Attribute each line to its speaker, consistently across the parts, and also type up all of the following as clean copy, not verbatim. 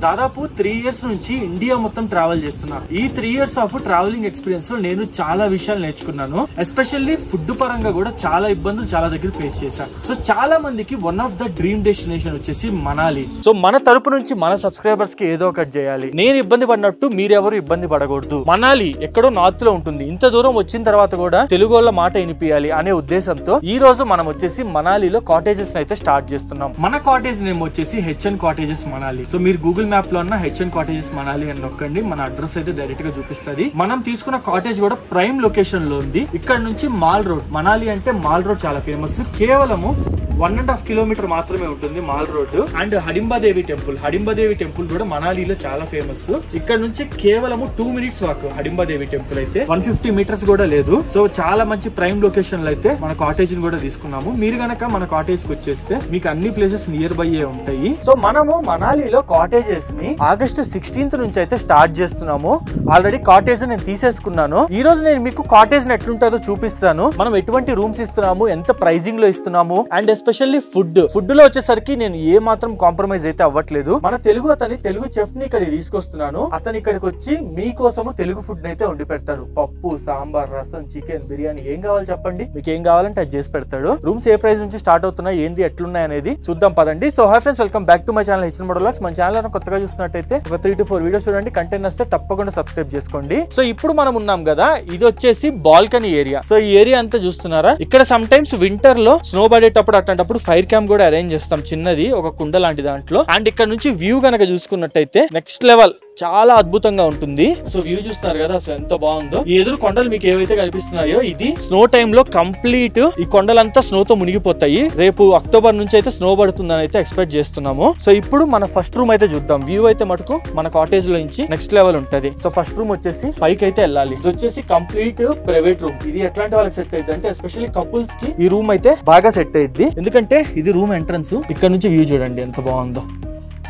Speaker 1: దాదాపు 3 years నుంచి India మొత్తం ట్రావెల్ చేస్తున్నా. ఈ 3 years ఆఫ్ ట్రావెలింగ్ ఎక్స్పీరియన్స్ లో నేను చాలా విషయాలు నేర్చుకున్నాను. ఎస్పెషల్లీ ఫుడ్ పరంగా కూడా చాలా ఇబ్బందులు చాలా దగ్గర ఫేస్ చేశాను. సో చాలా మందికి one of the dream destination వచ్చేసి మనాలి. సో మన తరపు నుంచి మన సబ్స్క్రైబర్స్ కి ఏదో ఒకటి చేయాలి. నేను ఇబ్బంది పడినట్టు మీరెవరు ఇబ్బంది పడకూడదు. మనాలి ఎక్కడో నార్త్ లో ఉంటుంది. ఇంత దూరం వచ్చిన తర్వాత కూడా తెలుగు వాళ్ళ మాట వినిపియాలి అనే ఉద్దేశంతో ఈ రోజు మనం వచ్చేసి మనాలిలో కాటేజెస్ అయితే స్టార్ట్ చేస్తున్నాం. మన కాటేజ్ నేమ్ వచ్చేసి హెచ్ఎన్ కాటేజెస్ మనాలి. సో మీరు గూగుల్ మ్యాప్ లో ఉన్న హెచ్ఎన్ కాటేజెస్ మనాలి అని నొక్కండి. మన అడ్రస్ అయితే డైరెక్ట్ గా చూపిస్తుంది. మనం తీసుకున్న కాటేజ్ కూడా ప్రైమ్ లొకేషన్ లో ఉంది. ఇక్కడ నుంచి మాల్ రోడ్, మనాలి అంటే మాల్ రోడ్ చాలా ఫేమస్. కేవలము 1.5 kilometer మాత్రమే ఉంటుంది మాల్ రోడ్. అండ్ హడింబాదేవి టెంపుల్ కూడా మనాలిలో చాలా ఫేమస్. ఇక్కడ నుంచి కేవలము 2 minutes వాక్ హడింబాదేవి టెంపుల్ అయితే 150 meters కూడా లేదు. సో చాలా మంచి ప్రైమ్ లొకేషన్ లో అయితే మన కాటేజ్ ని కూడా తీసుకున్నాము. మీరు గనక మన కాటేజ్ కి వచ్చేస్తే మీకు అన్ని ప్లేసెస్ నియర్ బై ఉంటాయి. సో మనము మనాలిలో కాటేజెస్ ని August 16th నుంచి అయితే స్టార్ట్ చేస్తున్నాము. ఆల్రెడీ కాటేజ్ నేను తీసేసుకున్నాను. ఈ రోజు నేను మీకు కాటేజ్ ఎట్లుంటుందో చూపిస్తాను. మనం ఎటువంటి రూమ్స్ ఇస్తున్నాము, ఎంత ప్రైజింగ్ లో ఇస్తున్నాము, అండ్ ఎస్పెషల్లీ ఫుడ్ లో వచ్చేసరికి నేను ఏ మాత్రం కాంప్రమైజ్ అయితే అవ్వట్లేదు. మన తెలుగు చెఫ్ ని ఇక్కడ తీసుకొస్తున్నాను. అతను ఇక్కడికి వచ్చి మీకోసము తెలుగు ఫుడ్ అయితే వండి పెడతాడు. పప్పు, సాంబార్, రసం, చికెన్, బిర్యానీ ఏం కావాలి చెప్పండి, మీకు ఏం కావాలంటే అది చేసి పెడతాడు. రూమ్స్ ఏ ప్రైస్ నుంచి స్టార్ట్ అవుతున్నాయి, ఏంది ఎట్లున్నాయి అనేది చూద్దాం పదండి. So hi friends, welcome back to my channel HN moto vlogs. మన ఛానల్ కొత్తగా చూస్తున్నట్టయితే ఒక 3 to 4 వీడియోస్ చూడండి. కంటెంట్ వస్తే తప్పకుండా సబ్స్క్రైబ్ చేసుకోండి. సో ఇప్పుడు మనం ఉన్నాం కదా, ఇది వచ్చేసి బాల్కనీ ఏరియా. సో ఈ ఏరియా అంతా చూస్తున్నారా, ఇక్కడ సమ్ టైమ్స్ వింటర్ లో స్నో పడేటప్పుడు అట్లాంటప్పుడు ఫైర్ క్యాంప్ కూడా అరేంజ్ చేస్తాం, చిన్నది ఒక కుండ లాంటి దాంట్లో. అండ్ ఇక్కడ నుంచి వ్యూ గనక చూసుకున్నట్టయితే నెక్స్ట్ లెవెల్, చాలా అద్భుతంగా ఉంటుంది. సో వ్యూ చూస్తున్నారు కదా అసలు ఎంత బాగుందో. ఈ ఎదురు కొండలు మీకు ఏవైతే కనిపిస్తున్నాయో ఇది స్నో టైమ్ లో కంప్లీట్ ఈ కొండలంతా స్నో తో మునిగిపోతాయి. రేపు అక్టోబర్ నుంచి అయితే స్నో పడుతుందని అయితే ఎక్స్పెక్ట్ చేస్తున్నాము. సో ఇప్పుడు మన ఫస్ట్ రూమ్ అయితే చూద్దాం. వ్యూ అయితే మటుకు మన కాటేజ్ లో నుంచి నెక్స్ట్ లెవెల్ ఉంటది. సో ఫస్ట్ రూమ్ వచ్చేసి పైకి అయితే వెళ్ళాలి. ఇది వచ్చేసి కంప్లీట్ ప్రైవేట్ రూమ్. ఇది ఎట్లాంటి వాళ్ళకి సెట్ అయింది అంటే ఎస్పెషల్లీ కపుల్స్ కి ఈ రూమ్ అయితే బాగా సెట్ అయ్యింది. ఎందుకంటే ఇది రూమ్ ఎంట్రన్స్. ఇక్కడ నుంచి వ్యూ చూడండి ఎంత బాగుందో.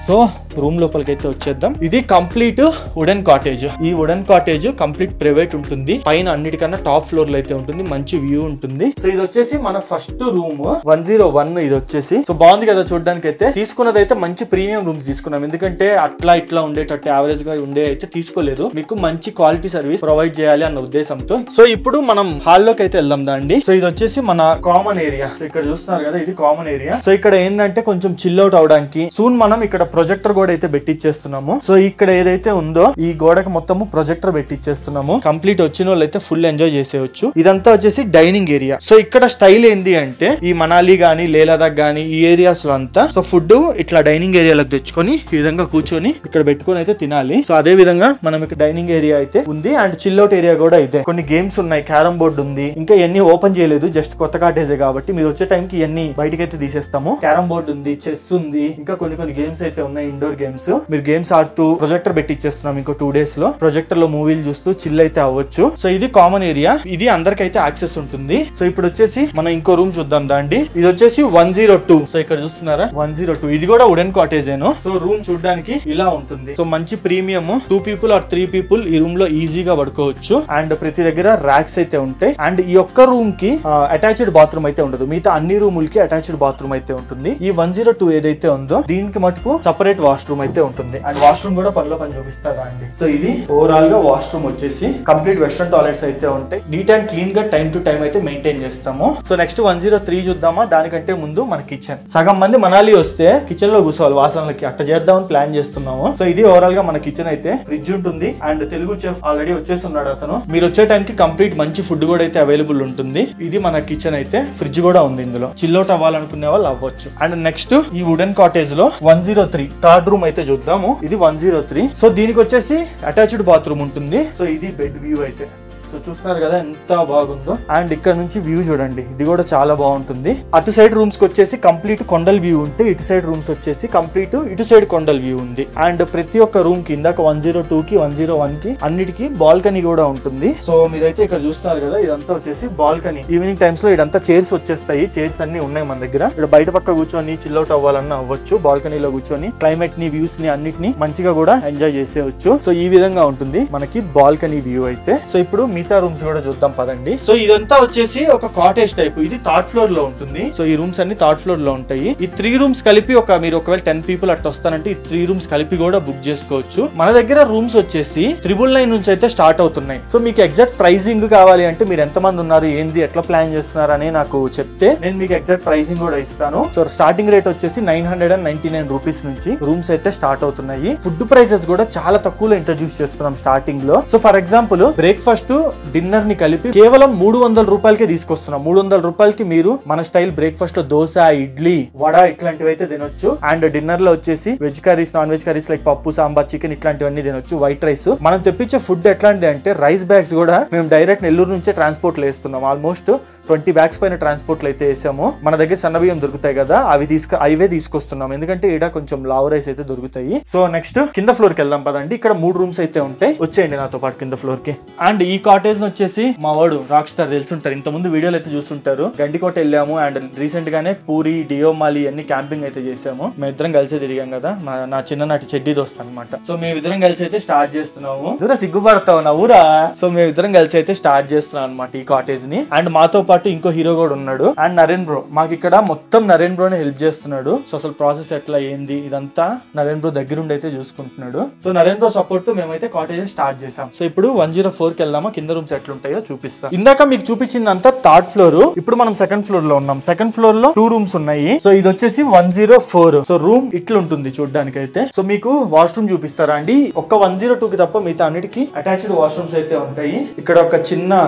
Speaker 1: సో రూమ్ లోపలికి అయితే వచ్చేద్దాం. ఇది కంప్లీట్ వుడెన్ కాటేజ్. ఈ వుడెన్ కాటేజ్ కంప్లీట్ ప్రైవేట్ ఉంటుంది. పైన అన్నిటికన్నా టాప్ ఫ్లోర్ లో అయితే ఉంటుంది. మంచి వ్యూ ఉంటుంది. సో ఇది వచ్చేసి మన ఫస్ట్ రూమ్ 101. ఇది వచ్చేసి సో బాగుంది కదా చూడడానికి. అయితే తీసుకున్నది అయితే మంచి ప్రీమియం రూమ్స్ తీసుకున్నాం. ఎందుకంటే అట్లా ఇట్లా ఉండేటట్టు యావరేజ్ గా ఉండే అయితే తీసుకోలేదు. మీకు మంచి క్వాలిటీ సర్వీస్ ప్రొవైడ్ చేయాలి అన్న ఉద్దేశంతో. సో ఇప్పుడు మనం హాల్ లోకి అయితే వెళ్దాం దాండి. సో ఇది వచ్చేసి మన కామన్ ఏరియా. సో ఇక్కడ చూస్తున్నారు కదా, ఇది కామన్ ఏరియా. సో ఇక్కడ ఏంటంటే కొంచెం చిల్ అవుట్ అవడానికి సూన్ మనం ఇక్కడ ప్రొజెక్టర్ కూడా అయితే పెట్టిచ్చేస్తున్నాము. సో ఇక్కడ ఏదైతే ఉందో ఈ గోడకు మొత్తము ప్రొజెక్టర్ పెట్టిచ్చేస్తున్నాము. కంప్లీట్ వచ్చిన వాళ్ళు అయితే ఫుల్ ఎంజాయ్ చేసేయచ్చు. ఇదంతా వచ్చేసి డైనింగ్ ఏరియా. సో ఇక్కడ స్టైల్ ఏంది అంటే ఈ మనాలి గానీ లే లదాఖ్ గానీ ఈ ఏరియాస్ లో అంతా సో ఫుడ్ ఇట్లా డైనింగ్ ఏరియాలకు తెచ్చుకొని ఈ విధంగా కూర్చొని ఇక్కడ పెట్టుకొని అయితే తినాలి. సో అదే విధంగా మనం ఇక్కడ డైనింగ్ ఏరియా అయితే ఉంది. అండ్ చిల్ అవుట్ ఏరియా కూడా అయితే కొన్ని గేమ్స్ ఉన్నాయి. క్యారమ్ బోర్డు ఉంది. ఇంకా ఇవన్నీ ఓపెన్ చేయలేదు, జస్ట్ కొత్త కాటేజే కాబట్టి మీరు వచ్చే టైంకి ఇవన్నీ బయటకి అయితే తీసేస్తాము. క్యారమ్ బోర్డు ఉంది, చెస్ ఉంది, ఇంకా కొన్ని గేమ్స్ అయితే ఉన్నాయి, ఇండోర్ గేమ్స్. మీరు గేమ్స్ ఆడుతూ ప్రొజెక్టర్ పెట్టిచ్చేస్తున్నాం. ఇంకో 2 days లో ప్రొజెక్టర్ లో మూవీలు చూస్తూ చిల్ అయితే అవ్వచ్చు. సో ఇది కామన్ ఏరియా. ఇది అందరికైతే యాక్సెస్ ఉంటుంది. సో ఇప్పుడు వచ్చేసి మనం ఇంకో రూమ్ చూద్దాం దాండి. ఇది వచ్చేసి 102. సో ఇక్కడ చూస్తున్నారా 102. ఇది కూడా వుడెన్ కాటేజ్ ఏను. సో రూమ్ చూడడానికి ఇలా ఉంటుంది. సో మంచి ప్రీమియం 2 people or 3 people ఈ రూమ్ లో ఈజీగా పడుకోవచ్చు. అండ్ ప్రతి దగ్గర ర్యాక్స్ అయితే ఉంటాయి. అండ్ ఈ ఒక్క రూమ్ కి అటాచ్డ్ బాత్రూమ్ అయితే ఉండదు. మిగతా అన్ని రూములకి అటాచ్డ్ బాత్రూమ్ అయితే ఉంటుంది. ఈ 102 ఏదైతే ఉందో దీనికి మటుకు సపరేట్ వాష్రూమ్ అయితే ఉంటుంది. అండ్ వాష్రూమ్ కూడా పనిలో పని చూపిస్తారా అండి. సో ఇది ఓవరాల్ గా వాష్రూమ్ వచ్చేసి కంప్లీట్ వెస్టర్న్ టాయిలెట్స్ అయితే ఉంటాయి. నీట్ అండ్ క్లీన్ గా టైం టు టైం అయితే మెయింటైన్ చేస్తాము. సో నెక్స్ట్ 103 చూద్దామా. దానికంటే ముందు మన కిచెన్. సగం మంది మనాలి వస్తే కిచెన్ లో కూర్చోవాలి వాసనలకి, అట్లా చేద్దామని ప్లాన్ చేస్తున్నాము. సో ఇది ఓవరాల్ గా మన కిచెన్ అయితే. ఫ్రిడ్జ్ ఉంటుంది. అండ్ తెలుగు చెఫ్ ఆల్రెడీ వచ్చేస్తున్నాడు అతను. మీరు వచ్చే టైం కి కంప్లీట్ మంచి ఫుడ్ కూడా అయితే అవైలబుల్ ఉంటుంది. ఇది మన కిచెన్ అయితే. ఫ్రిడ్జ్ కూడా ఉంది ఇందులో. చిల్ అవుట్ అవ్వాలనుకునే వాళ్ళు అవ్వచ్చు. అండ్ నెక్స్ట్ ఈ వుడెన్ కాటేజ్ లో 103 థర్డ్ రూమ్ అయితే చూద్దాము. ఇది 103. సో దీనికి వచ్చేసి అటాచ్డ్ బాత్రూమ్ ఉంటుంది. సో ఇది బెడ్ వ్యూ అయితే. సో చూస్తున్నారు కదా ఎంత బాగుందో. అండ్ ఇక్కడ నుంచి వ్యూ చూడండి, ఇది కూడా చాలా బాగుంటుంది. అటు సైడ్ రూమ్స్ కి వచ్చేసి కంప్లీట్ కొండల వ్యూ ఉంటే, ఇటు సైడ్ రూమ్స్ వచ్చేసి కంప్లీట్ ఇటు సైడ్ కొండల వ్యూ ఉంది. అండ్ ప్రతి ఒక్క రూమ్ కి ఇందాక 102 కి 101 కి అన్నిటికి బాల్కనీ కూడా ఉంటుంది. సో మీరైతే ఇక్కడ చూస్తున్నారు కదా, ఇదంతా వచ్చేసి బాల్కనీ. ఈవినింగ్ టైమ్స్ లో ఇదంతా చైర్స్ వచ్చేస్తాయి. చైర్స్ అన్ని ఉన్నాయి మన దగ్గర. ఇక్కడ బయట పక్క కూర్చొని చిల్అవుట్ అవ్వాలన్నా అవ్వచ్చు. బాల్కనీలో కూర్చొని క్లైమేట్ ని, వ్యూస్ ని అన్నిటిని మంచిగా కూడా ఎంజాయ్ చేసేవచ్చు. సో ఈ విధంగా ఉంటుంది మనకి బాల్కనీ వ్యూ అయితే. సో ఇప్పుడు మిగతా రూమ్స్ కూడా చూద్దాం పదండి. సో ఇదంతా వచ్చేసి ఒక కాటేజ్ టైప్. ఇది థర్డ్ ఫ్లోర్ లో ఉంటుంది. సో ఈ రూమ్స్ అన్ని థర్డ్ ఫ్లోర్ లో ఉంటాయి. ఈ 3 రూమ్స్ కలిపి మీరు ఒకవేళ 10 పీపుల్ అట్లా వస్తారంటే ఈ 3 రూమ్స్ కలిపి కూడా బుక్ చేసుకోవచ్చు. మన దగ్గర రూమ్స్ వచ్చేసి 999 నుంచి అయితే స్టార్ట్ అవుతున్నాయి. సో మీకు ఎగ్జాక్ట్ ప్రైసింగ్ కావాలి అంటే మీరు ఎంత మంది ఉన్నారు, ఏంది, ఎట్లా ప్లాన్ చేస్తున్నారు అని నాకు చెప్తే నేను మీకు ఎగ్జాక్ట్ ప్రైసింగ్ కూడా ఇస్తాను. సో స్టార్టింగ్ రేట్ వచ్చేసి 999 రూపీస్ నుంచి రూమ్స్ అయితే స్టార్ట్ అవుతున్నాయి. ఫుడ్ ప్రైసెస్ కూడా చాలా తక్కువలో ఇంట్రడ్యూస్ చేస్తున్నాం స్టార్టింగ్ లో. So for example breakfast dinner ని కలిపి కేవలం 300 రూపాయలకే తీసుకొస్తున్నాం. 300 రూపాయలకి మీరు మన స్టైల్ బ్రేక్ఫాస్ట్ లో దోశ, ఇడ్లీ, వడ ఇట్లాంటివి అయితే తినొచ్చు. అండ్ డిన్నర్ లో వచ్చేసి veg curries, non veg curries like పప్పు, సాంబార్, చికెన్ ఇట్లాంటివన్నీ తినొచ్చు. White rice. మనం తెప్పించే ఫుడ్ ఎట్లాంటిది అంటే రైస్ బ్యాగ్స్ కూడా మేము డైరెక్ట్ నెల్లూరు నుంచే ట్రాన్స్పోర్ట్ లో వేస్తున్నాం. ఆల్మోస్ట్ 20 బ్యాగ్స్ పైన ట్రాన్స్పోర్ట్ లో అయితే వేసాము. మన దగ్గర సన్న బియ్యం దొరుకుతాయి కదా, అవే తీసుకొస్తున్నాం. ఎందుకంటే ఇక్కడ కొంచెం లావ్ రైస్ అయితే దొరుకుతాయి. సో నెక్స్ట్ కింద ఫ్లోర్ కి వెళ్దాం పదండి. ఇక్కడ 3 రూమ్స్ అయితే ఉంటాయి. వచ్చేయండి నాతో పాటు కింద ఫ్లోర్ కి. అండ్ ఈ కాటేజ్ వచ్చేసి మా వాడు రాక్ స్టార్ తెలుసుంటారు, ఇంత ముందు వీడియోలు అయితే చూస్తుంటారు. గండికోట వెళ్ళాము అండ్ రీసెంట్ గానే పూరి, డియోమాలి అన్ని క్యాంపింగ్ అయితే చేసాము. మేమిద్దరం కలిసి తిరిగాం కదా, నా చిన్ననాటి చెడ్డీ దోస్త్ అనమాట. సో మేమిద్దరం కలిసి అయితే స్టార్ట్ చేస్తున్నాము. దూరా సిగ్గుపడతావు నా ఊరా. సో మేమిద్దరం కలిసి అయితే స్టార్ట్ చేస్తున్నాం అనమాట ఈ కాటేజ్ ని. అండ్ మాతో పాటు ఇంకో హీరో కూడా ఉన్నాడు. అండ్ నరేన్ బ్రో మాకు ఇక్కడ మొత్తం నరేన్ బ్రోనే హెల్ప్ చేస్తున్నాడు. సో అసలు ప్రాసెస్ ఎట్లా ఏంది ఇదంతా నరేన్ బ్రో దగ్గరుండి అయితే చూసుకుంటున్నాడు. సో నరేన్ బ్రో సపోర్ట్ తో మేమైతే కాటేజ్ స్టార్ట్ చేసాం. సో ఇప్పుడు 104 కి వెళ్దామా, కింద రూమ్స్ ఎట్లుంటాయో చూపిస్తాం. ఇందాక మీకు చూపించిందంతా థర్డ్ ఫ్లోర్. ఇప్పుడు మనం సెకండ్ ఫ్లోర్ లో ఉన్నాం. సెకండ్ ఫ్లోర్ లో 2 రూమ్స్ ఉన్నాయి. సో ఇది వచ్చేసి 104. సో రూమ్ ఇట్లుంటుంది చూడడానికి అయితే. సో మీకు వాష్రూమ్ చూపిస్తారా అండి. ఒక్క 102 కి తప్ప మిగతా అన్నిటికీ అటాచ్డ్ వాష్రూమ్స్ అయితే ఉంటాయి. ఇక్కడ ఒక చిన్న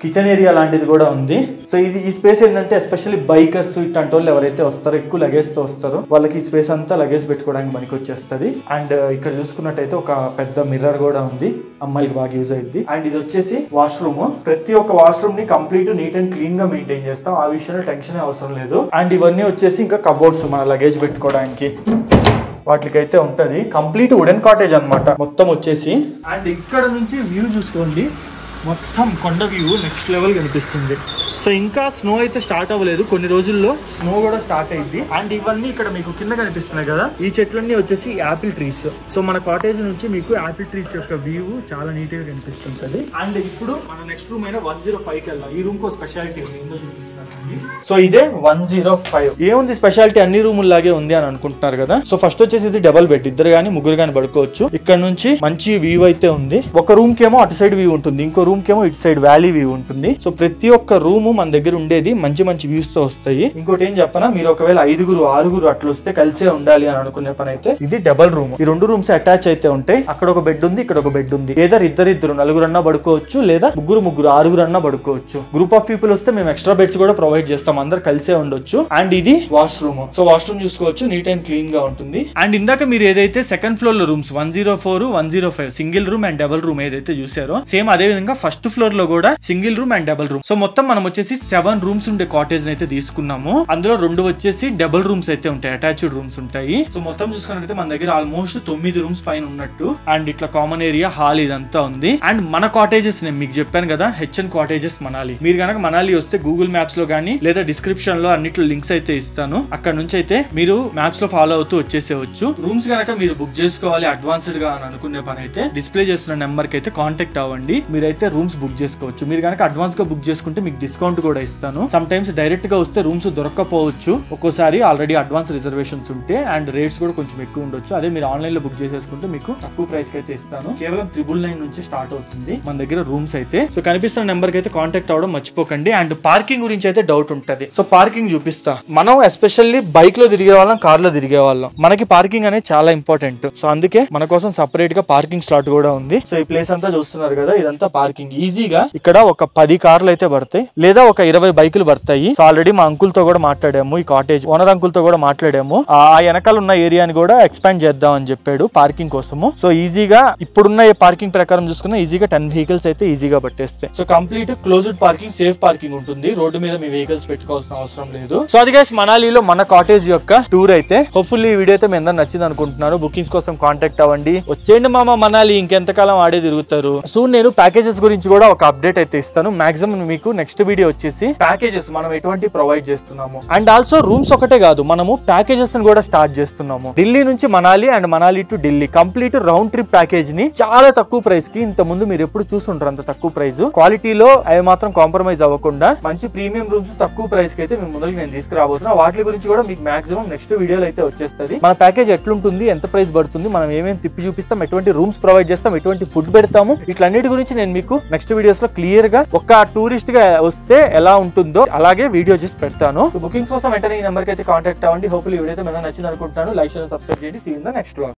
Speaker 1: కిచెన్ ఏరియా లాంటిది కూడా ఉంది. సో ఈ స్పేస్ ఏంటంటే ఎస్పెషల్లీ బైకర్స్ ఇట్లాంటి వాళ్ళు ఎవరైతే వస్తారో, ఎక్కువ లగేజ్ తో వస్తారో వాళ్ళకి ఈ స్పేస్ అంతా లగేజ్ పెట్టుకోవడానికి మనకి వచ్చేస్తుంది. అండ్ ఇక్కడ చూసుకున్నట్టయితే ఒక పెద్ద మిర్రర్ కూడా ఉంది, అమ్మాయికి బాగా యూజ్ అయింది. అండ్ ఇది వచ్చేసి వాష్రూమ్. ప్రతి ఒక్క వాష్రూమ్ ని కంప్లీట్ నీట్ అండ్ క్లీన్ గా మెయింటైన్ చేస్తాం. ఆ విషయంలో టెన్షన్ అవసరం లేదు. అండ్ ఇవన్నీ వచ్చేసి ఇంకా కబోర్డ్స్ మన లగేజ్ పెట్టుకోవడానికి వాటికైతే ఉంటది. కంప్లీట్ వుడెన్ కాటేజ్ అన్నమాట మొత్తం వచ్చేసి. అండ్ ఇక్కడ నుంచి వ్యూ చూసుకోండి, మొత్తం కొండ వ్యూ నెక్స్ట్ లెవెల్ కనిపిస్తుంది. సో ఇంకా స్నో అయితే స్టార్ట్ అవ్వలేదు, కొన్ని రోజుల్లో స్నో కూడా స్టార్ట్ అయింది. అండ్ ఇవన్నీ ఇక్కడ మీకు కింద కనిపిస్తున్నాయి కదా, ఈ చెట్లన్నీ వచ్చేసి యాపిల్ ట్రీస్. సో మన కాటేజ్ నుంచి మీకు యాపిల్ ట్రీస్ యొక్క వ్యూ చాలా నీట్ గా కనిపిస్తుంటది. అండ్ ఇప్పుడు మన నెక్స్ట్ రూమ్ అయినా 105 కి వెళ్దాం. ఈ రూమ్ కో స్పెషాలిటీ ఉంది, ఏందో చూపిస్తాను. సో ఇదే 105. ఏముంది స్పెషాలిటీ, అన్ని రూములు లాగే ఉంది అని అనుకుంటున్నారు కదా. సో ఫస్ట్ వచ్చేసి ఇది డబల్ బెడ్, ఇద్దరు గానీ ముగ్గురు గానీ పడుకోవచ్చు. ఇక్కడ నుంచి మంచి వ్యూ అయితే ఉంది. ఒక రూమ్ కేమో అటు సైడ్ వ్యూ ఉంటుంది, ఇంకో రూమ్ కేమో ఇటు సైడ్ వ్యాలీ వ్యూ ఉంటుంది. సో ప్రతి ఒక్క రూమ్ మన దగ్గర ఉండేది మంచి మంచి వ్యూస్ తో వస్తాయి. ఇంకోటి ఏం చెప్పనా, మీరు ఒకవేళ 5 6 అట్లా వస్తే కలిసే ఉండాలి అని అనుకునే పని అయితే ఇది డబల్ రూమ్. ఈ 2 రూమ్స్ అటాచ్ అయితే ఉంటాయి. అక్కడ ఒక బెడ్ ఉంది, ఇక్కడ ఒక బెడ్ ఉంది. ఏదో ఇద్దరు 4 అన్నా పడుకోవచ్చు, లేదా ముగ్గురు 6 అన్నా పడుకోవచ్చు. గ్రూప్ ఆఫ్ పీపుల్ వస్తే మేము ఎక్స్ట్రా బెడ్స్ కూడా ప్రొవైడ్ చేస్తాం, అందరు కలిసే ఉండొచ్చు. అండ్ ఇది వాష్రూమ్. సో వాష్రూమ్ చూసుకోవచ్చు, నీట్ అండ్ క్లీన్ గా ఉంటుంది. అండ్ ఇందాక మీరు ఏదైతే సెకండ్ ఫ్లోర్ లో rooms 104 105 single room and double room ఏదైతే చూసారో, సేమ్ అదే విధంగా ఫస్ట్ ఫ్లోర్ లో కూడా single room and double room. So మొత్తం మనం వచ్చేసి 7 రూమ్స్ ఉండే కాటేజ్ అయితే తీసుకున్నాము. అందులో 2 వచ్చేసి డబుల్ రూమ్స్ అయితే ఉంటాయి, అటాచ్డ్ రూమ్స్ ఉంటాయి. సో మొత్తం చూసుకున్నట్లయితే మన దగ్గర ఆల్మోస్ట్ 9 రూమ్స్ పైన ఉన్నట్టు. అండ్ ఇట్లా కామన్ ఏరియా, హాల్ ఇదంతా ఉంది. అండ్ మన కాటేజెస్ నేను మీకు చెప్పాను కదా, హెచ్ఎన్ కాటేజెస్ మనాలి. మీరు కనుక మనాలి వస్తే గూగుల్ మ్యాప్స్ లో గానీ లేదా డిస్క్రిప్షన్ లో అన్నిట్లో లింక్స్ అయితే ఇస్తాను. అక్కడ నుంచి అయితే మీరు మ్యాప్స్ లో ఫాలో అవుతూ వచ్చేసేవచ్చు. రూమ్స్ కనుక మీరు బుక్ చేసుకోవాలి అడ్వాన్స్డ్ గా అని అనుకునే పని అయితే డిస్ప్లే చేస్తున్న నెంబర్ కి అయితే కాంటాక్ట్ అవ్వండి. మీరైతే రూమ్స్ బుక్ చేసుకోవచ్చు. మీరు కనుక అడ్వాన్స్ గా బుక్ చేసుకుంటే మీకు డిస్కౌంట్ కూడా ఇస్తాను. సమ్ టైమ్స్ డైరెక్ట్ గా వస్తే రూమ్స్ దొరకకపోవచ్చు, ఒక్కోసారి ఆల్రెడీ అడ్వాన్స్ రిజర్వేషన్స్ ఉంటే. అండ్ రేట్స్ కూడా కొంచెం ఎక్కువ ఉండొచ్చు. అదే మీరు ఆన్లైన్ లో బుక్ చేసేసుకుంటే మీకు తక్కువ ప్రైస్ కి అయితే ఇస్తాను. కేవలం 999 నుంచి స్టార్ట్ అవుతుంది మన దగ్గర రూమ్స్ అయితే. సో కనిపిస్తున్న నెంబర్ కి అయితే కాంటాక్ట్ అవ్వడం మర్చిపోకండి. అండ్ పార్కింగ్ గురించి అయితే డౌట్ ఉంటది. సో పార్కింగ్ చూపిస్తా. మనం ఎస్పెషల్లీ బైక్ లో తిరిగే వాళ్ళం, కార్ లో తిరిగే వాళ్ళం, మనకి పార్కింగ్ అనేది చాలా ఇంపార్టెంట్. సో అందుకే మన కోసం సెపరేట్ గా పార్కింగ్ స్లాట్ కూడా ఉంది. సో ఈ ప్లేస్ అంతా చూస్తున్నారు కదా, ఇదంతా పార్కింగ్. ఈజీగా ఇక్కడ ఒక 10 కార్లు అయితే పడతాయి, లేదా మీద ఒక 20 బైకులు పడతాయి. సో ఆల్రెడీ మా అంకుల్ తో కూడా మాట్లాడాము, ఈ కాటేజ్ ఓనర్ అంకుల్ తో కూడా మాట్లాడాము. ఆ వెనకాల ఉన్న ఏరియాని కూడా ఎక్స్పాండ్ చేద్దాం అని చెప్పాడు పార్కింగ్ కోసము. సో ఈజీగా ఇప్పుడున్న పార్కింగ్ ప్రకారం చూసుకున్నా ఈజీగా 10 వెహికల్స్ అయితే ఈజీగా పట్టేస్తాయి. So complete closed parking, safe parking ఉంటుంది. రోడ్డు మీద మీ వెహికల్స్ పెట్టుకోవాల్సిన అవసరం లేదు. సో అది గైస్ మనాలిలో మన కాటేజ్ యొక్క టూర్ అయితే. హోప్ఫుల్లీ ఈ వీడియో అయితే మీ అందరూ నచ్చింది అనుకుంటున్నాను. బుకింగ్స్ కోసం కాంటాక్ట్ అవ్వండి. వచ్చేయండి మామ మనాలి, ఇంకెంతకాలం ఆడే తిరుగుతారు. సో నేను ప్యాకేజెస్ గురించి కూడా ఒక అప్డేట్ అయితే ఇస్తాను. మాక్సిమం మీకు నెక్స్ట్ వీడియో వచ్చేసి ప్యాకేజెస్ మనం ఎటువంటి ప్రొవైడ్ చేస్తున్నాము అండ్ ఆల్సో రూమ్స్ ఒకటే కాదు, మనము ప్యాకేజెస్ కూడా స్టార్ట్ చేస్తున్నాము. ఢిల్లీ నుంచి Manali and Manali to Delhi complete round trip package ని చాలా తక్కువ ప్రైస్ కి, ఇంత ముందు మీరు ఎప్పుడు చూస్తుంటారు అంత తక్కువ ప్రైస్, క్వాలిటీలో అవి మాత్రం కాంప్రమైజ్ అవ్వకుండా మంచి ప్రీమియం రూమ్స్ తక్కువ ప్రైస్ కి అయితే మేము ముందుకు నేను తీసుకురాబోతున్నా. వాటి గురించి కూడా మీకు మాక్సిమం నెక్స్ట్ వీడియోలో అయితే వచ్చేస్తుంది. మన ప్యాకేజ్ ఎట్లుంటుంది, ఎంత ప్రైస్ పడుతుంది, మనం ఏమేమి తిప్పి చూపిస్తాం, ఎటువంటి రూమ్స్ ప్రొవైడ్ చేస్తాం, ఎటువంటి ఫుడ్ పెడతాము, ఇట్లన్నిటి గురించి నేను మీకు నెక్స్ట్ వీడియోస్ లో క్లియర్ గా ఒక టూరిస్ట్ గా వస్తే ఎలా ఉంటుందో అలాగే వీడియో చేసి పెడతాను. బుకింగ్స్ కోసం వెంటనే ఈ నెంబర్ కి అయితే కాంటాక్ట్ అవ్వండి. హోప్ఫుల్లీ వీడియో అయితే మీకు నచ్చింది అనుకుంటాను. లైక్ చేయండి, సబ్స్క్రైబ్ చేయండి. See you in the next vlog.